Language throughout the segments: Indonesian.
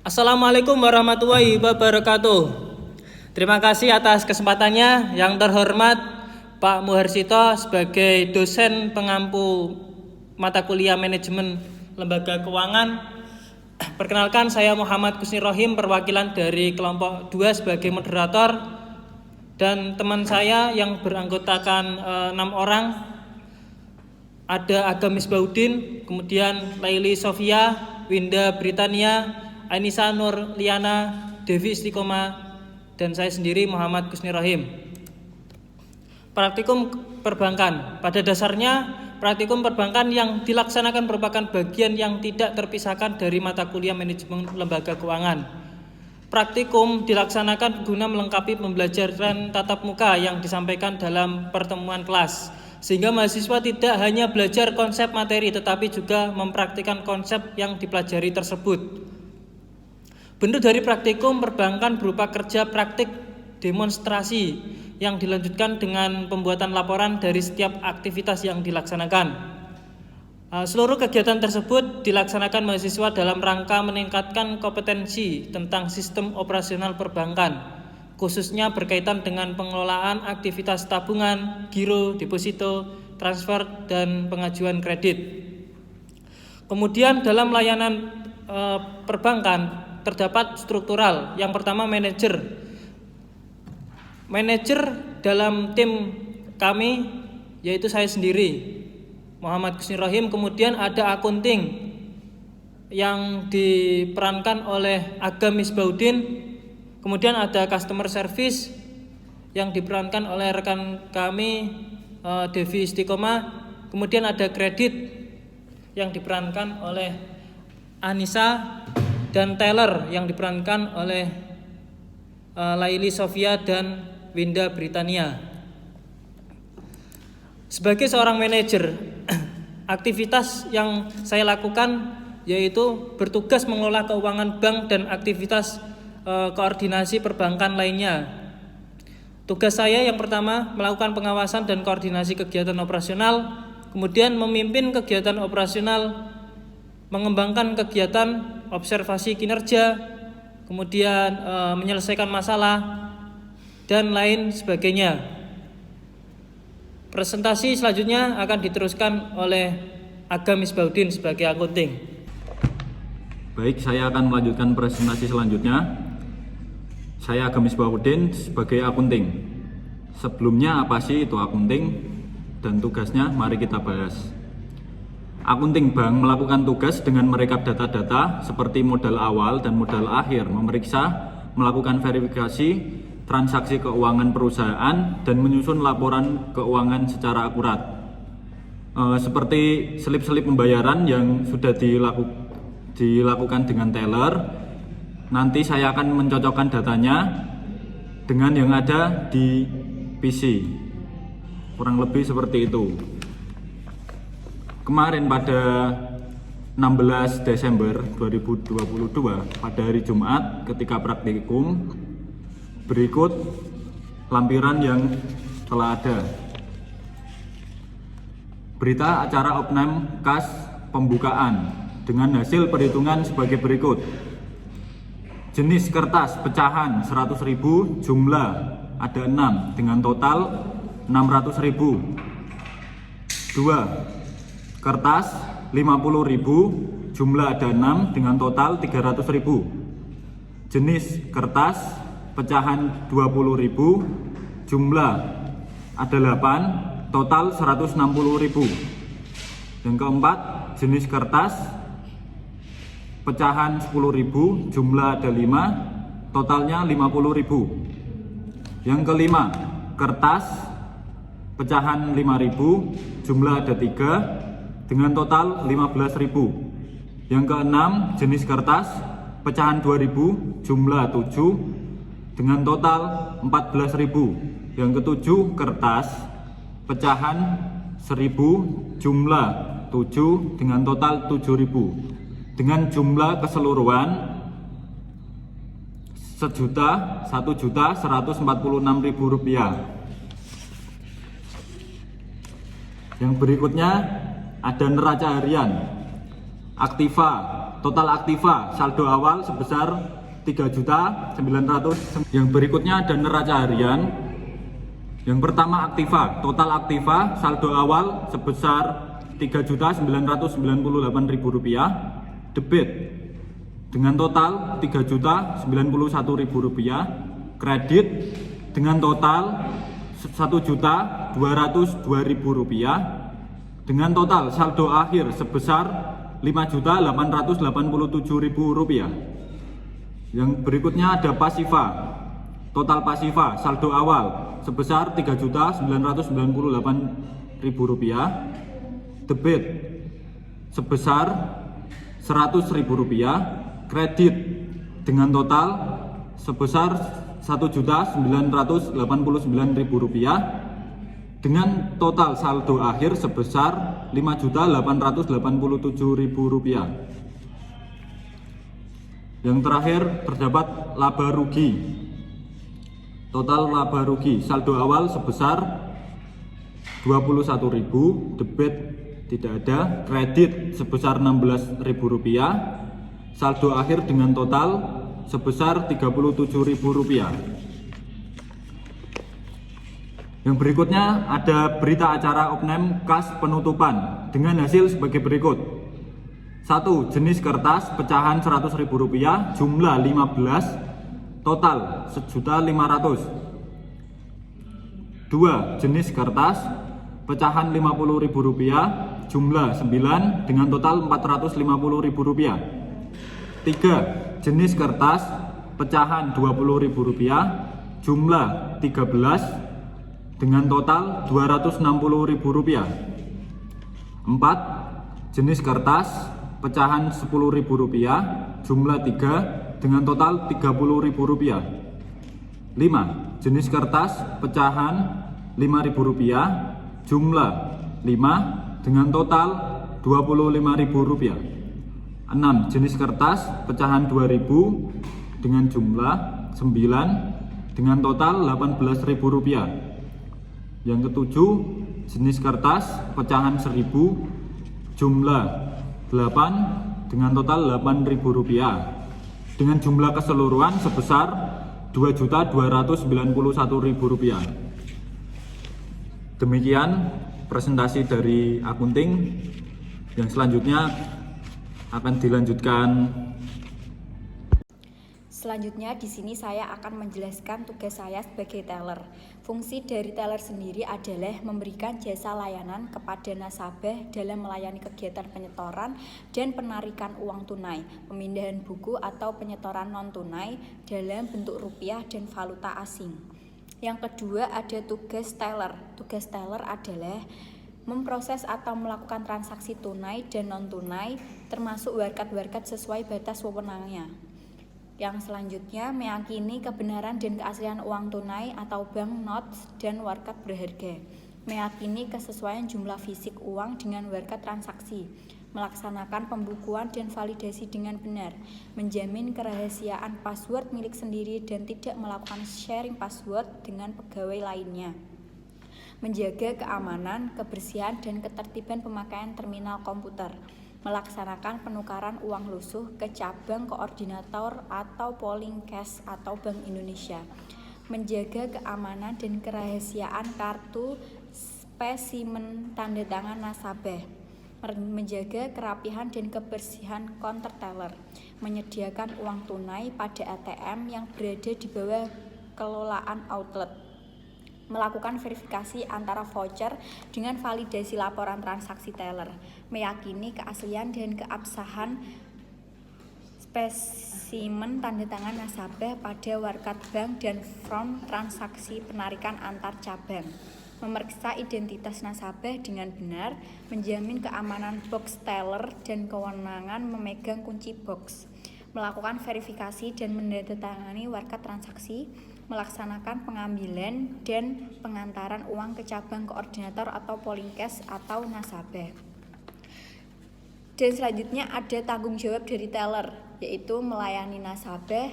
Assalamualaikum warahmatullahi wabarakatuh. Terima kasih atas kesempatannya. Yang terhormat Pak Muharsito sebagai dosen pengampu mata kuliah manajemen lembaga keuangan. Perkenalkan, saya Muhammad Kusni Rohim, perwakilan dari kelompok 2 sebagai moderator, dan teman saya yang beranggotakan 6 orang. Ada Agam Misbahuddin, kemudian Laili Sofia, Winda Britania, Ainisa Nur Liana, Devi Istiqomah, dan saya sendiri Muhammad Kusni Rohim. Praktikum perbankan. Pada dasarnya, praktikum perbankan yang dilaksanakan merupakan bagian yang tidak terpisahkan dari mata kuliah manajemen lembaga keuangan. Praktikum dilaksanakan guna melengkapi pembelajaran tatap muka yang disampaikan dalam pertemuan kelas, sehingga mahasiswa tidak hanya belajar konsep materi tetapi juga mempraktikkan konsep yang dipelajari tersebut. Bentuk dari praktikum perbankan berupa kerja praktik demonstrasi yang dilanjutkan dengan pembuatan laporan dari setiap aktivitas yang dilaksanakan. Seluruh kegiatan tersebut dilaksanakan mahasiswa dalam rangka meningkatkan kompetensi tentang sistem operasional perbankan, khususnya berkaitan dengan pengelolaan aktivitas tabungan, giro, deposito, transfer, dan pengajuan kredit. Kemudian dalam layanan perbankan terdapat struktural. Yang pertama, manajer. Manajer dalam tim kami yaitu saya sendiri, Muhammad Kusni Rohim. Kemudian ada akunting yang diperankan oleh Agam Misbahuddin. Kemudian ada customer service yang diperankan oleh rekan kami Devi Istiqomah. Kemudian ada kredit yang diperankan oleh Anissa, dan teller yang diperankan oleh Laili Sofia dan Winda Britania. Sebagai seorang manajer, aktivitas yang saya lakukan yaitu bertugas mengelola keuangan bank dan aktivitas koordinasi perbankan lainnya. Tugas saya yang pertama melakukan pengawasan dan koordinasi kegiatan operasional, kemudian memimpin kegiatan operasional, mengembangkan kegiatan observasi kinerja, kemudian menyelesaikan masalah, dan lain sebagainya. Presentasi selanjutnya akan diteruskan oleh Agam Misbahuddin sebagai akunting. Baik, saya akan melanjutkan presentasi selanjutnya. Saya Agam Misbahuddin sebagai akunting. Sebelumnya, apa sih itu akunting dan tugasnya? Mari kita bahas. Akunting bank melakukan tugas dengan merekap data-data seperti modal awal dan modal akhir, memeriksa, melakukan verifikasi transaksi keuangan perusahaan, dan menyusun laporan keuangan secara akurat. Seperti selip-selip pembayaran yang sudah dilakukan dengan teller, nanti saya akan mencocokkan datanya dengan yang ada di PC. Kurang lebih seperti itu. Kemarin pada 16 Desember 2022 pada hari Jumat ketika praktikum, berikut lampiran yang telah ada. Berita acara opname kas pembukaan dengan hasil perhitungan sebagai berikut. Jenis kertas pecahan 100.000, jumlah ada 6 dengan total 600.000. 2. Kertas 50.000, jumlah ada 6 dengan total 300.000. Jenis kertas pecahan 20.000, jumlah ada 8, total 160.000. Yang keempat, jenis kertas pecahan 10.000, jumlah ada 5, totalnya 50.000. Yang kelima, kertas pecahan 5.000, jumlah ada 3 dengan total 15.000. Yang keenam, jenis kertas pecahan 2.000, jumlah 7 dengan total 14.000. Yang ketujuh, kertas pecahan 1.000, jumlah 7 dengan total 7.000 dengan jumlah keseluruhan 1.146.000 rupiah. Yang berikutnya ada neraca harian. Aktiva total aktiva saldo awal sebesar 3.900.000. Yang berikutnya ada neraca harian. Yang pertama aktiva, total aktiva saldo awal sebesar Rp3.998.000, debit dengan total Rp3.091.000, kredit dengan total Rp1.202.000, dengan total saldo akhir sebesar Rp5.887.000. Yang berikutnya ada pasiva. Total pasiva saldo awal sebesar Rp3.998.000, debit sebesar Rp100.000, kredit dengan total sebesar Rp1.989.000, dengan total saldo akhir sebesar Rp5.887.000. Yang terakhir terdapat laba rugi. Total laba rugi saldo awal sebesar Rp21.000, debit tidak ada, kredit sebesar Rp16.000, saldo akhir dengan total sebesar Rp37.000. Yang berikutnya ada berita acara opname kas penutupan dengan hasil sebagai berikut. 1. Jenis kertas pecahan Rp100.000, jumlah 15, total Rp1.500.000. 2. Jenis kertas pecahan Rp50.000, jumlah 9 dengan total Rp450.000. 3. Jenis kertas pecahan Rp20.000, jumlah 13 dengan total Rp260.000. 4. Jenis kertas pecahan Rp10.000, jumlah 3 dengan total Rp30.000. 5. Jenis kertas pecahan Rp5.000, jumlah 5 dengan total Rp25.000. 6. Jenis kertas pecahan Rp2.000 dengan jumlah 9 dengan total Rp18.000. Yang ketujuh, jenis kertas pecahan Rp1.000, jumlah 8 dengan total Rp8.000, dengan jumlah keseluruhan sebesar Rp2.291.000. Demikian presentasi dari akunting. Yang selanjutnya akan dilanjutkan. Selanjutnya di sini saya akan menjelaskan tugas saya sebagai teller. Fungsi dari teller sendiri adalah memberikan jasa layanan kepada nasabah dalam melayani kegiatan penyetoran dan penarikan uang tunai, pemindahan buku atau penyetoran non tunai dalam bentuk rupiah dan valuta asing. Yang kedua ada tugas teller. Tugas teller adalah memproses atau melakukan transaksi tunai dan non tunai termasuk warkat-warkat sesuai batas wewenangnya. Yang selanjutnya meyakini kebenaran dan keaslian uang tunai atau bank notes dan warkat berharga. Meyakini kesesuaian jumlah fisik uang dengan warkat transaksi. Melaksanakan pembukuan dan validasi dengan benar. Menjamin kerahasiaan password milik sendiri dan tidak melakukan sharing password dengan pegawai lainnya. Menjaga keamanan, kebersihan, dan ketertiban pemakaian terminal komputer. Melaksanakan penukaran uang lusuh ke cabang koordinator atau polling cash atau Bank Indonesia. Menjaga keamanan dan kerahasiaan kartu spesimen tanda tangan nasabah. Menjaga kerapihan dan kebersihan counter teller. Menyediakan uang tunai pada ATM yang berada di bawah kelolaan outlet. Melakukan verifikasi antara voucher dengan validasi laporan transaksi teller, meyakini keaslian dan keabsahan spesimen tanda tangan nasabah pada warkat bank dan form transaksi penarikan antar cabang, memeriksa identitas nasabah dengan benar, menjamin keamanan box teller dan kewenangan memegang kunci box, melakukan verifikasi dan menandatangani warkat transaksi, melaksanakan pengambilan dan pengantaran uang ke cabang koordinator atau polling cash atau nasabah. Dan selanjutnya ada tanggung jawab dari teller, yaitu melayani nasabah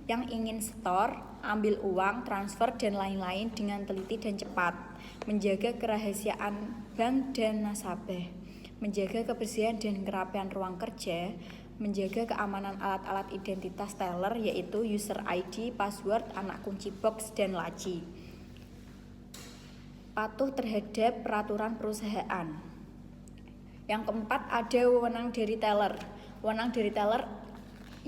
yang ingin setor, ambil uang, transfer, dan lain-lain dengan teliti dan cepat, menjaga kerahasiaan bank dan nasabah, menjaga kebersihan dan kerapian ruang kerja, menjaga keamanan alat-alat identitas teller yaitu user ID, password, anak kunci box, dan laci. Patuh terhadap peraturan perusahaan. Yang keempat, ada wewenang dari teller. Wewenang dari teller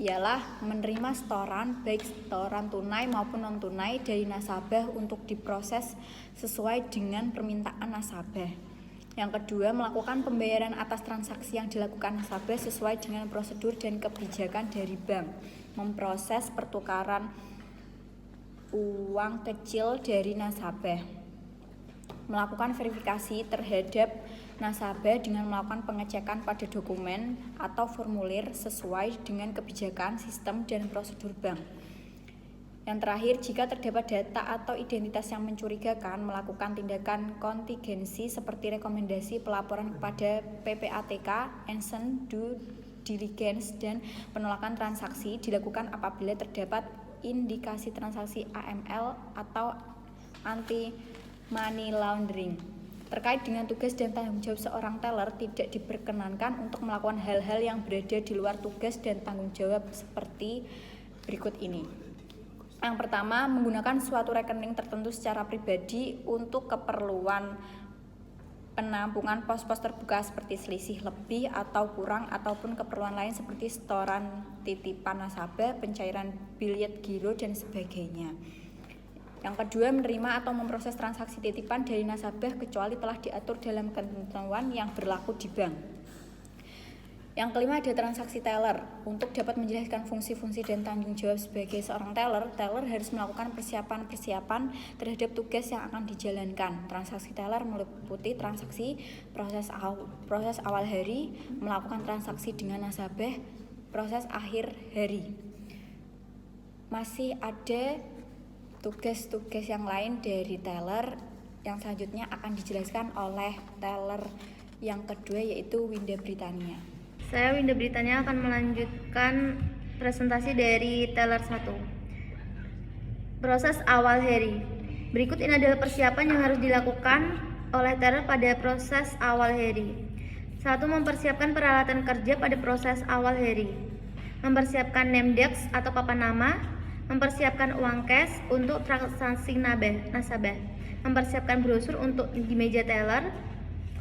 ialah menerima setoran, baik setoran tunai maupun non-tunai dari nasabah untuk diproses sesuai dengan permintaan nasabah. Yang kedua, melakukan pembayaran atas transaksi yang dilakukan nasabah sesuai dengan prosedur dan kebijakan dari bank. Memproses pertukaran uang kecil dari nasabah. Melakukan verifikasi terhadap nasabah dengan melakukan pengecekan pada dokumen atau formulir sesuai dengan kebijakan, sistem, dan prosedur bank. Yang terakhir, jika terdapat data atau identitas yang mencurigakan, melakukan tindakan kontingensi seperti rekomendasi pelaporan kepada PPATK, ensign due diligence, dan penolakan transaksi dilakukan apabila terdapat indikasi transaksi AML atau anti money laundering. Terkait dengan tugas dan tanggung jawab seorang teller, tidak diperkenankan untuk melakukan hal-hal yang berada di luar tugas dan tanggung jawab seperti berikut ini. Yang pertama, menggunakan suatu rekening tertentu secara pribadi untuk keperluan penampungan pos-pos terbuka seperti selisih lebih atau kurang, ataupun keperluan lain seperti setoran titipan nasabah, pencairan billet giro, dan sebagainya. Yang kedua, menerima atau memproses transaksi titipan dari nasabah kecuali telah diatur dalam ketentuan yang berlaku di bank. Yang kelima, ada transaksi teller. Untuk dapat menjelaskan fungsi-fungsi dan tanggung jawab sebagai seorang teller, teller harus melakukan persiapan-persiapan terhadap tugas yang akan dijalankan. Transaksi teller meliputi transaksi proses awal hari, melakukan transaksi dengan nasabah, proses akhir hari. Masih ada tugas-tugas yang lain dari teller yang selanjutnya akan dijelaskan oleh teller yang kedua, yaitu Winda Britania. Saya Winda Britania akan melanjutkan presentasi dari teller 1. Proses awal hari. Berikut ini adalah persiapan yang harus dilakukan oleh teller pada proses awal hari. 1. Mempersiapkan peralatan kerja pada proses awal hari. Mempersiapkan name desk atau papan nama. Mempersiapkan uang cash untuk transaksi nasabah, mempersiapkan brosur untuk di meja teller,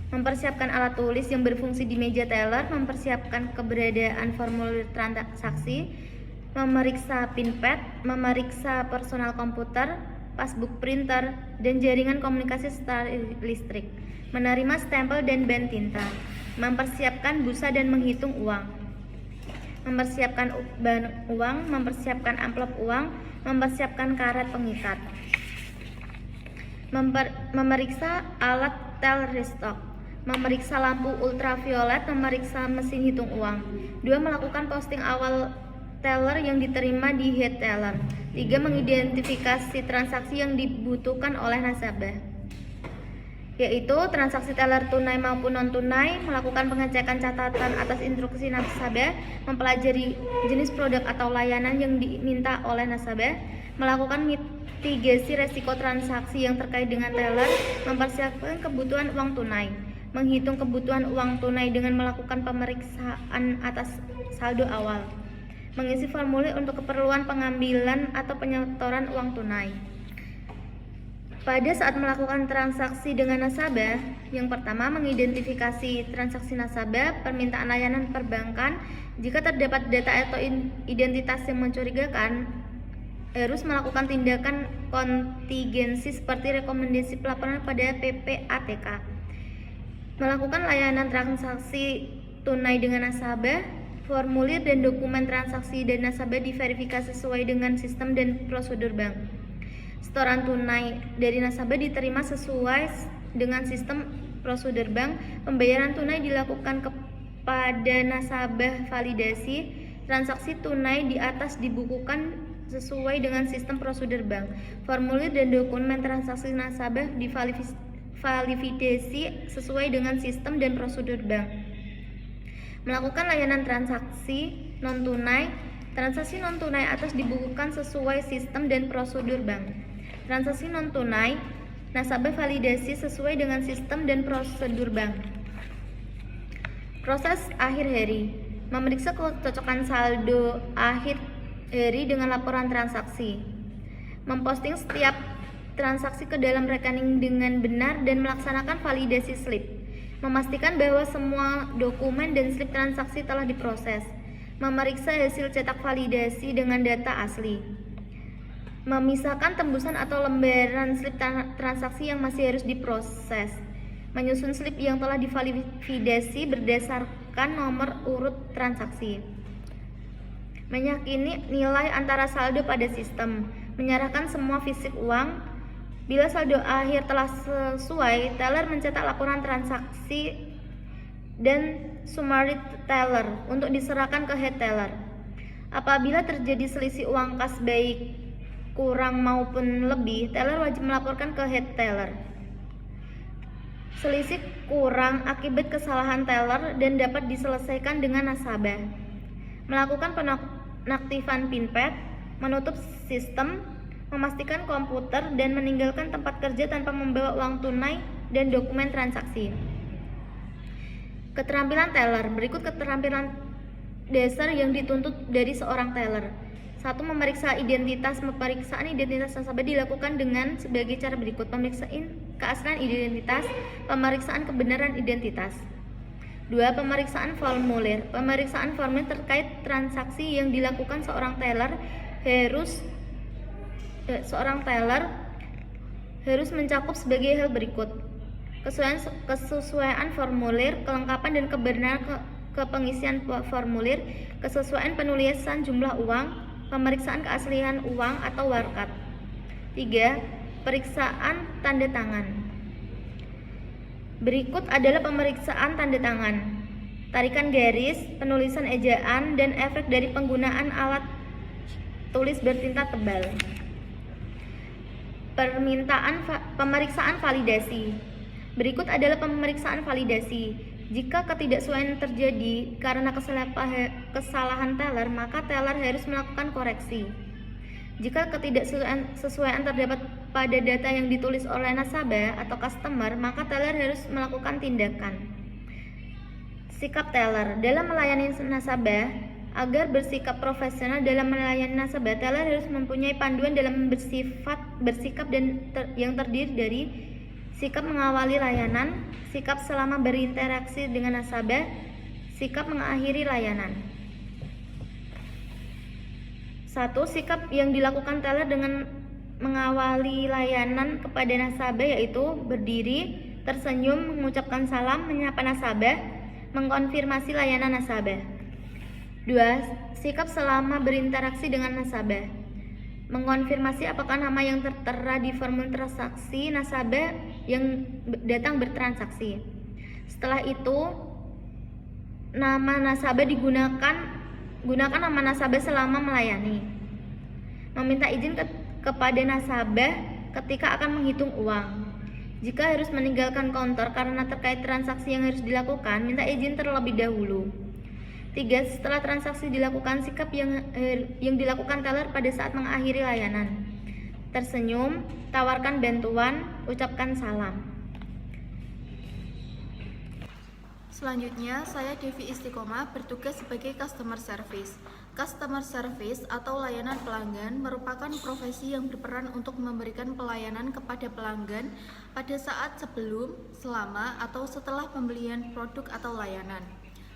mempersiapkan alat tulis yang berfungsi di meja teller, mempersiapkan keberadaan formulir transaksi, memeriksa pin pad, memeriksa personal komputer, passbook printer, dan jaringan komunikasi serta listrik, menerima stempel dan ban tinta, mempersiapkan busa dan menghitung uang, mempersiapkan bahan uang, mempersiapkan amplop uang, mempersiapkan karet pengikat, memeriksa alat teller restock, memeriksa lampu ultraviolet, memeriksa mesin hitung uang. 2. Melakukan posting awal teller yang diterima di head teller. 3. Mengidentifikasi transaksi yang dibutuhkan oleh nasabah, yaitu transaksi teller tunai maupun non-tunai, melakukan pengecekan catatan atas instruksi nasabah, mempelajari jenis produk atau layanan yang diminta oleh nasabah, melakukan mitigasi resiko transaksi yang terkait dengan teller, mempersiapkan kebutuhan uang tunai, menghitung kebutuhan uang tunai dengan melakukan pemeriksaan atas saldo awal, mengisi formulir untuk keperluan pengambilan atau penyetoran uang tunai. Pada saat melakukan transaksi dengan nasabah, yang pertama, mengidentifikasi transaksi nasabah, permintaan layanan perbankan. Jika terdapat data atau identitas yang mencurigakan, harus melakukan tindakan kontingensi seperti rekomendasi pelaporan pada PPATK. Melakukan layanan transaksi tunai dengan nasabah, formulir dan dokumen transaksi dan nasabah diverifikasi sesuai dengan sistem dan prosedur bank. Setoran tunai dari nasabah diterima sesuai dengan sistem prosedur bank. Pembayaran tunai dilakukan kepada nasabah validasi. Transaksi tunai di atas dibukukan sesuai dengan sistem prosedur bank. Formulir dan dokumen transaksi nasabah divalidasi sesuai dengan sistem dan prosedur bank. Melakukan layanan transaksi non-tunai. Transaksi non-tunai atas dibukukan sesuai sistem dan prosedur bank. Transaksi non-tunai, nasabah validasi sesuai dengan sistem dan prosedur bank. Proses akhir hari. memeriksa kecocokan saldo akhir hari dengan laporan transaksi, memposting setiap transaksi ke dalam rekening dengan benar dan melaksanakan validasi slip, memastikan bahwa semua dokumen dan slip transaksi telah diproses, memeriksa hasil cetak validasi dengan data asli, memisahkan tembusan atau lembaran slip transaksi yang masih harus diproses, menyusun slip yang telah divalidasi berdasarkan nomor urut transaksi, meyakini nilai antara saldo pada sistem, menyerahkan semua fisik uang. Bila saldo akhir telah sesuai, teller mencetak laporan transaksi dan summary teller untuk diserahkan ke head teller. Apabila terjadi selisih uang kas baik kurang maupun lebih, teller wajib melaporkan ke head teller. Selisih kurang akibat kesalahan teller dan dapat diselesaikan dengan nasabah. Melakukan penonaktifan pinpad, menutup sistem, memastikan komputer dan meninggalkan tempat kerja tanpa membawa uang tunai dan dokumen transaksi. Keterampilan teller. Berikut keterampilan dasar yang dituntut dari seorang teller. 1. Memeriksa identitas. Pemeriksaan identitas nasabah dilakukan dengan sebagai cara berikut: pemeriksaan keaslian identitas, pemeriksaan kebenaran identitas. 2. Pemeriksaan formulir. Pemeriksaan formulir terkait transaksi yang dilakukan seorang teller harus mencakup sebagai hal berikut: kesesuaian formulir, kelengkapan dan kebenaran kepengisian formulir, kesesuaian penulisan jumlah uang, pemeriksaan keaslian uang atau warkat. 3. Periksaan tanda tangan. Berikut adalah pemeriksaan tanda tangan: tarikan garis, penulisan ejaan, dan efek dari penggunaan alat tulis bertinta tebal. Pemeriksaan validasi. Berikut adalah pemeriksaan validasi. Jika ketidaksesuaian terjadi karena kesalahan teller, maka teller harus melakukan koreksi. Jika ketidaksesuaian terdapat pada data yang ditulis oleh nasabah atau customer, maka teller harus melakukan tindakan. Sikap teller dalam melayani nasabah. Agar bersikap profesional dalam melayani nasabah, teller harus mempunyai panduan dalam bersikap yang terdiri dari sikap mengawali layanan, sikap selama berinteraksi dengan nasabah, sikap mengakhiri layanan. 1. Sikap yang dilakukan teller dengan mengawali layanan kepada nasabah yaitu berdiri, tersenyum, mengucapkan salam, menyapa nasabah, mengkonfirmasi layanan nasabah. 2. Sikap selama berinteraksi dengan nasabah. Mengkonfirmasi apakah nama yang tertera di formulir transaksi nasabah yang datang bertransaksi. Setelah itu, nama nasabah gunakan nama nasabah selama melayani. Meminta izin kepada nasabah ketika akan menghitung uang. Jika harus meninggalkan counter karena terkait transaksi yang harus dilakukan, minta izin terlebih dahulu. 3. Setelah transaksi dilakukan, sikap yang dilakukan teller pada saat mengakhiri layanan: tersenyum, tawarkan bantuan, ucapkan salam. Selanjutnya, saya Devi Istiqomah bertugas sebagai customer service. Customer service atau layanan pelanggan merupakan profesi yang berperan untuk memberikan pelayanan kepada pelanggan pada saat sebelum, selama, atau setelah pembelian produk atau layanan.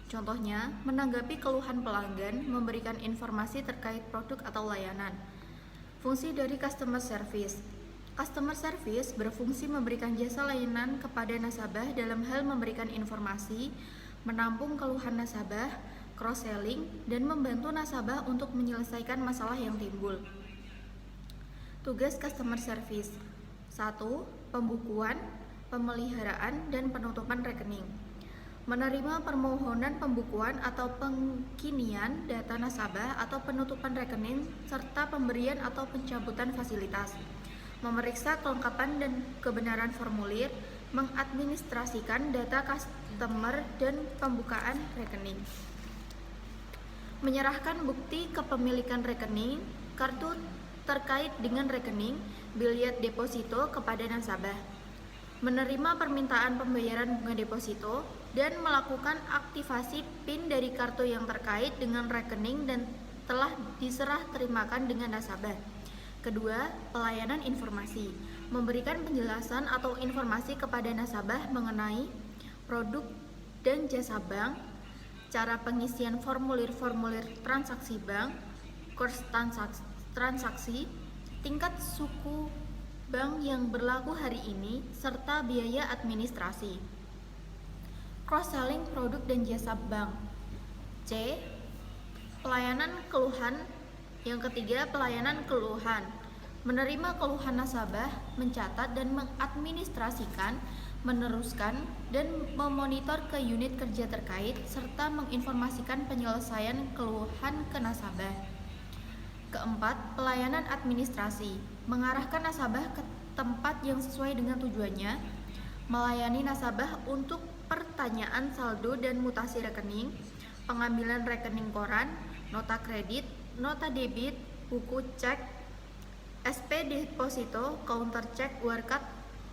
Contohnya, menanggapi keluhan pelanggan, memberikan informasi terkait produk atau layanan. Fungsi dari customer service. Customer service berfungsi memberikan jasa layanan kepada nasabah dalam hal memberikan informasi, menampung keluhan nasabah, cross-selling, dan membantu nasabah untuk menyelesaikan masalah yang timbul. Tugas customer service. 1. Pembukuan, pemeliharaan, dan penutupan rekening. Menerima permohonan pembukuan atau pengkinian data nasabah atau penutupan rekening serta pemberian atau pencabutan fasilitas. Memeriksa kelengkapan dan kebenaran formulir, mengadministrasikan data customer dan pembukaan rekening. Menyerahkan bukti kepemilikan rekening, kartu terkait dengan rekening, bilet deposito kepada nasabah. Menerima permintaan pembayaran bunga deposito, dan melakukan aktivasi PIN dari kartu yang terkait dengan rekening dan telah diserah terimakan dengan nasabah. Kedua, pelayanan informasi, memberikan penjelasan atau informasi kepada nasabah mengenai produk dan jasa bank, cara pengisian formulir-formulir transaksi bank, kurs transaksi, tingkat suku bank yang berlaku hari ini, serta biaya administrasi. Cross-selling produk dan jasa bank. C. Pelayanan keluhan. Yang ketiga, pelayanan keluhan. Menerima keluhan nasabah, mencatat dan mengadministrasikan, meneruskan dan memonitor ke unit kerja terkait, serta menginformasikan penyelesaian keluhan ke nasabah. Keempat, pelayanan administrasi. Mengarahkan nasabah ke tempat yang sesuai dengan tujuannya, melayani nasabah untuk pertanyaan saldo dan mutasi rekening, pengambilan rekening koran, nota kredit, nota debit, buku cek, SP deposito, counter cek, warkat,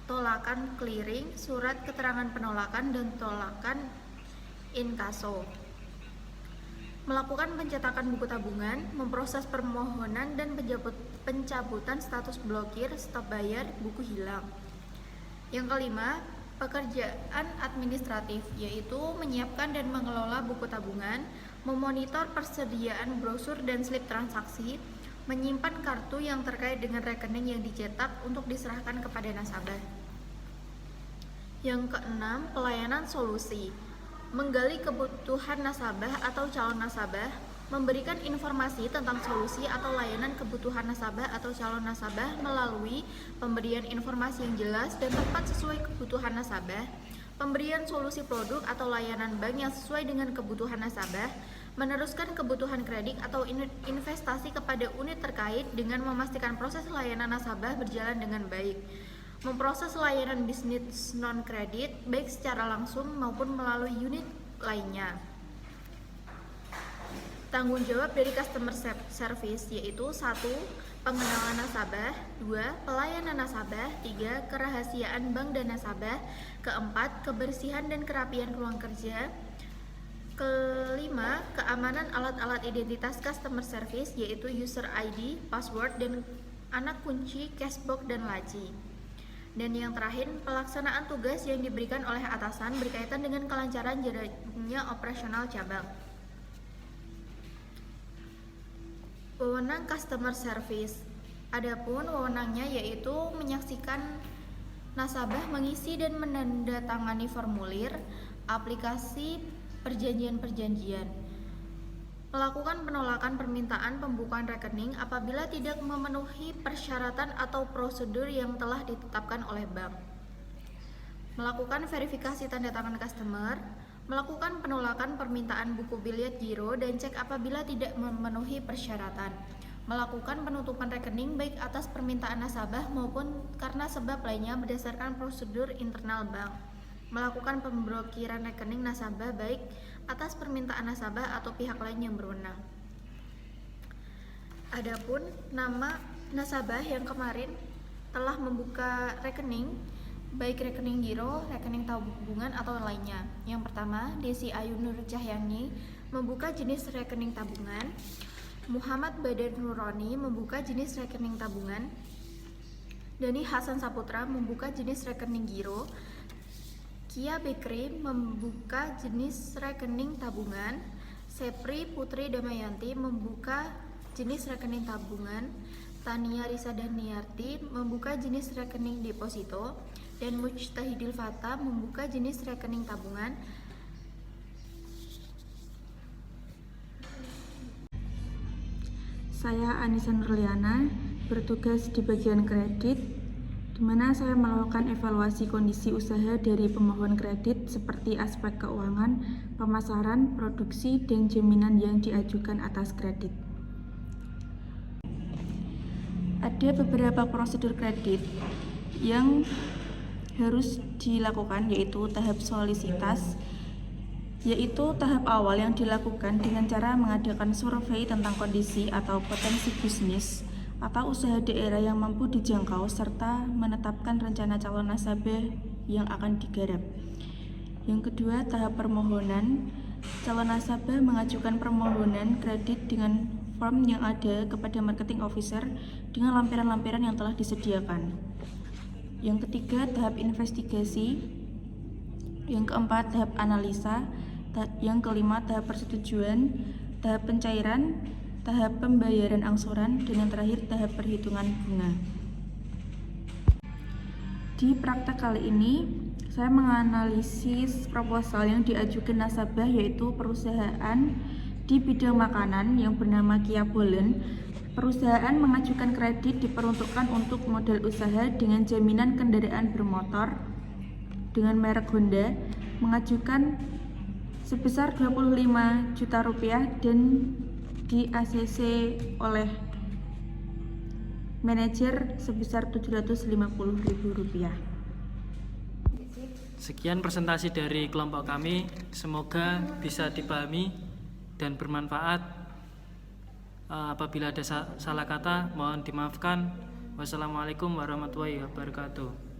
tolakan clearing, surat keterangan penolakan, dan tolakan inkaso. Melakukan pencetakan buku tabungan, memproses permohonan dan pencabutan status blokir, stop bayar, buku hilang. Yang kelima, pekerjaan administratif, yaitu menyiapkan dan mengelola buku tabungan, memonitor persediaan brosur dan slip transaksi, menyimpan kartu yang terkait dengan rekening yang dicetak untuk diserahkan kepada nasabah. Yang keenam, pelayanan solusi, menggali kebutuhan nasabah atau calon nasabah, memberikan informasi tentang solusi atau layanan kebutuhan nasabah atau calon nasabah melalui pemberian informasi yang jelas dan tepat sesuai kebutuhan nasabah, pemberian solusi produk atau layanan bank yang sesuai dengan kebutuhan nasabah, meneruskan kebutuhan kredit atau investasi kepada unit terkait dengan memastikan proses layanan nasabah berjalan dengan baik, memproses layanan bisnis non-kredit baik secara langsung maupun melalui unit lainnya. Tanggung jawab dari customer service yaitu 1. Pengenalan nasabah, 2. Pelayanan nasabah, 3. Kerahasiaan bank dan nasabah, 4. Kebersihan dan kerapian ruang kerja, 5. Keamanan alat-alat identitas customer service yaitu user ID, password, dan anak kunci, cashbox, dan laci. Dan yang terakhir, pelaksanaan tugas yang diberikan oleh atasan berkaitan dengan kelancaran jalannya operasional cabang. Wewenang customer service. Adapun wewenangnya yaitu menyaksikan nasabah mengisi dan menandatangani formulir, aplikasi perjanjian-perjanjian, melakukan penolakan permintaan pembukaan rekening apabila tidak memenuhi persyaratan atau prosedur yang telah ditetapkan oleh bank, melakukan verifikasi tanda tangan customer, melakukan penolakan permintaan buku biliet giro dan cek apabila tidak memenuhi persyaratan, melakukan penutupan rekening baik atas permintaan nasabah maupun karena sebab lainnya berdasarkan prosedur internal bank, melakukan pemblokiran rekening nasabah baik atas permintaan nasabah atau pihak lain yang berwenang. Adapun nama nasabah yang kemarin telah membuka rekening baik rekening giro, rekening tabungan atau lainnya. Yang pertama, Desi Ayu Nur Cahyani membuka jenis rekening tabungan, Muhammad Badar Nuroni membuka jenis rekening tabungan, Dani Hasan Saputra membuka jenis rekening giro, Kia Bekri membuka jenis rekening tabungan, Sepri Putri Damayanti membuka jenis rekening tabungan, Tania Risa Daniarti membuka jenis rekening deposito, dan Mujtahidil Fata membuka jenis rekening tabungan. Saya Anissa Nurliana, bertugas di bagian kredit, di mana saya melakukan evaluasi kondisi usaha dari pemohon kredit seperti aspek keuangan, pemasaran, produksi, dan jaminan yang diajukan atas kredit. Ada beberapa prosedur kredit yang harus dilakukan, yaitu tahap solistas, yaitu tahap awal yang dilakukan dengan cara mengadakan survei tentang kondisi atau potensi bisnis atau usaha daerah yang mampu dijangkau serta menetapkan rencana calon nasabah yang akan digarap. Yang kedua, tahap permohonan. Calon nasabah mengajukan permohonan kredit dengan form yang ada kepada marketing officer dengan lampiran-lampiran yang telah disediakan. Yang ketiga, tahap investigasi. Yang keempat, tahap analisa. Yang kelima, tahap persetujuan, tahap pencairan, tahap pembayaran angsuran, dan yang terakhir, tahap perhitungan bunga. Di praktek kali ini, saya menganalisis proposal yang diajukan nasabah, yaitu perusahaan di bidang makanan yang bernama Kia Bolen. Perusahaan mengajukan kredit diperuntukkan untuk modal usaha dengan jaminan kendaraan bermotor dengan merek Honda, mengajukan sebesar 25 juta rupiah dan di ACC oleh manajer sebesar 750.000 rupiah. Sekian presentasi dari kelompok kami, semoga bisa dipahami dan bermanfaat. Apabila ada salah kata, mohon dimaafkan. Wassalamualaikum warahmatullahi wabarakatuh.